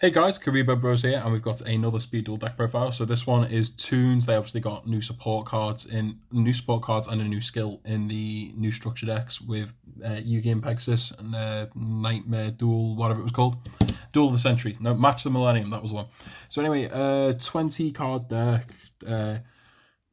Hey guys, Karibo Bros here, and we've got another Speed Duel deck profile. So this one is Toons. They obviously got new support cards and a new skill in the new structure decks with Yugioh and Pegasus and Nightmare Duel, whatever it was called. Duel of the Century. No, Match the Millennium, that was the one. So anyway, 20 card deck,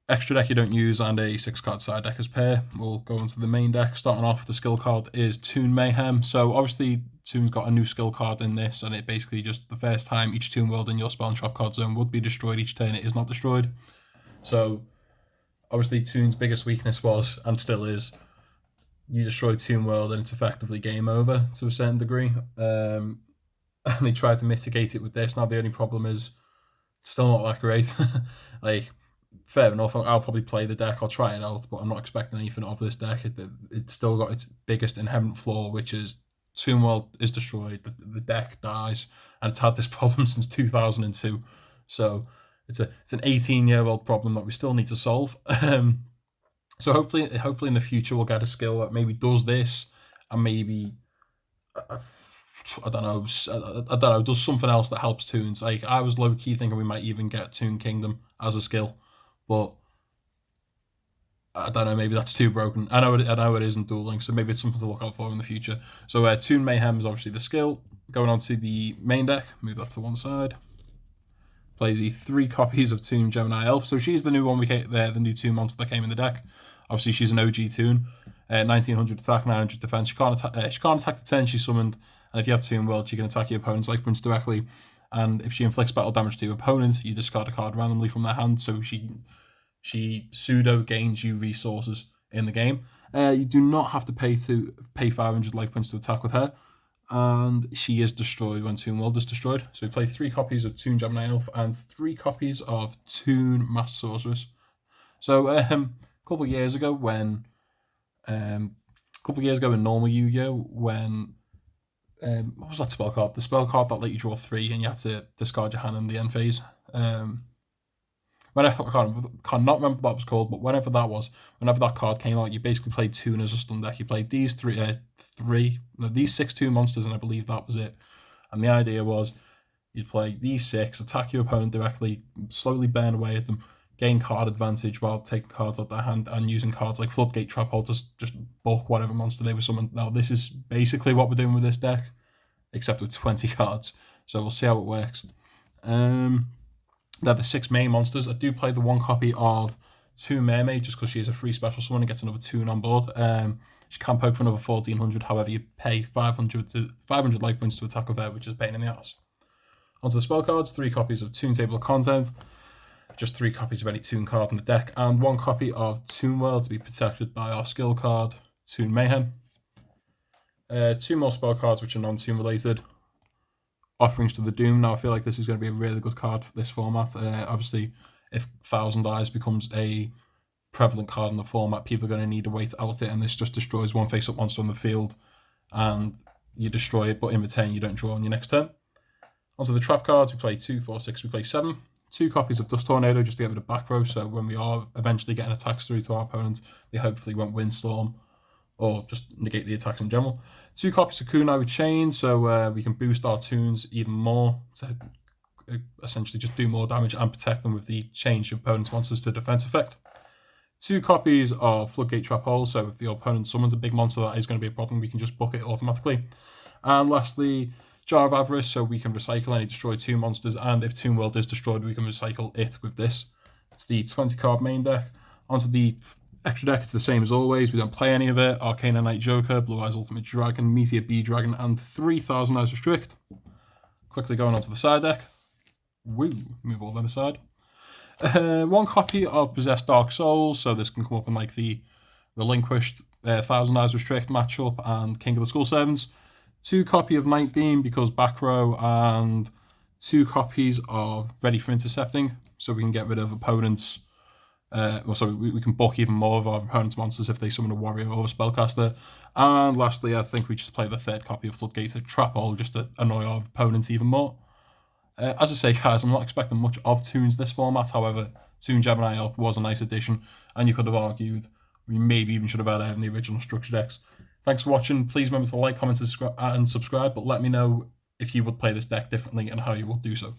extra deck you don't use, and a 6-card side deck as pair. We'll go into the main deck. Starting off, the skill card is Toon Mayhem. So obviously Toon's got a new skill card in this, and it basically just the first time each Toon world in your spell and trap card zone would be destroyed each turn, it is not destroyed. So obviously Toon's biggest weakness was, and still is, you destroy Toon world and it's effectively game over to a certain degree. And they tried to mitigate it with this. Now the only problem is still not that great. Like, fair enough, I'll probably play the deck, I'll try it out, but I'm not expecting anything of this deck. It's still got its biggest inherent flaw, which is Toon World is destroyed, the deck dies, and it's had this problem since 2002. So it's an 18-year-old problem that we still need to solve. So hopefully in the future we'll get a skill that maybe does this, and maybe I don't know, does something else that helps Toons. Like, I was low key thinking we might even get Toon Kingdom as a skill, but I don't know, maybe that's too broken. I know it isn't dueling, so maybe it's something to look out for in the future. So Toon Mayhem is obviously the skill. Going on to the main deck, move that to one side. Play the 3 copies of Toon Gemini Elf. So she's the new one the new Toon monster that came in the deck. Obviously she's an OG Toon. 1900 attack, 900 defense. She can't attack the turn she's summoned, and if you have Toon World, she can attack your opponent's life points directly. And if she inflicts battle damage to your opponent, you discard a card randomly from their hand. So she pseudo gains you resources in the game. You do not have to pay 500 life points to attack with her, and she is destroyed when Toon World is destroyed. So we play 3 copies of Toon Gemini Elf and 3 copies of Toon Master Sorceress. So a couple of years ago in normal Yu-Gi-Oh, when what was that spell card? The spell card that let you draw 3 and you had to discard your hand in the end phase. I cannot remember what that was called, but whenever that card came out, you basically played Toon as a stun deck. You played these 6 Toon monsters, and I believe that was it. And the idea was you'd play these 6, attack your opponent directly, slowly burn away at them, gain card advantage while taking cards out their hand and using cards like Floodgate Trap Hole to just bulk whatever monster they were summoned. Now this is basically what we're doing with this deck, except with 20 cards. So we'll see how it works. They're the 6 main monsters. I do play the 1 copy of Toon Mermaid just because she is a free special summon and gets another Toon on board. She can poke for another 1400, however you pay 500 life points to attack with her, which is a pain in the ass. Onto the spell cards, 3 copies of Toon Table of Content, just 3 copies of any Toon card in the deck, and 1 copy of Toon World to be protected by our skill card, Toon Mayhem. 2 more spell cards which are non-Toon related. Offerings to the Doom. Now I feel like this is going to be a really good card for this format. Obviously, if Thousand Eyes becomes a prevalent card in the format, people are going to need a way to out it, and this just destroys 1 face-up monster on the field, and you destroy it, but in return you don't draw on your next turn. Onto the trap cards, we play 2, 4, 6, we play 7. 2 copies of Dust Tornado just to get rid of back row, so when we are eventually getting attacks through to our opponent, they hopefully won't Windstorm or just negate the attacks in general. 2 copies of Kunai with Chain, so we can boost our Toons even more to essentially just do more damage and protect them with the change of opponent's monsters to defense effect. 2 copies of Floodgate Trap Hole, so if the opponent summons a big monster that is going to be a problem, we can just book it automatically. And lastly, Jar of Avarice, so we can recycle any destroyed Toon monsters, and if Toon World is destroyed, we can recycle it with this. It's the 20 card main deck. Onto the extra deck, it's the same as always. We don't play any of it. Arcana Knight Joker, Blue Eyes Ultimate Dragon, Meteor Bee Dragon, and 3000 Eyes Restrict. Quickly going on to the side deck. Woo, move all them aside. 1 copy of Possessed Dark Souls, so this can come up in like the Relinquished 1000 Eyes Restrict matchup and King of the Skull Servants. 2 copy of Night Beam because back row, and 2 copies of Ready for Intercepting, so we can get rid of opponents. We can bulk even more of our opponent's monsters if they summon a warrior or a spellcaster. And lastly, I think we just play the 3rd copy of Floodgate Trap Hole just to annoy our opponents even more. As I say, guys, I'm not expecting much of Toons this format. However, Toon Gemini Elf was a nice addition, and you could have argued we maybe even should have had it in the original structure decks. Thanks for watching. Please remember to like, comment, and subscribe, but let me know if you would play this deck differently and how you would do so.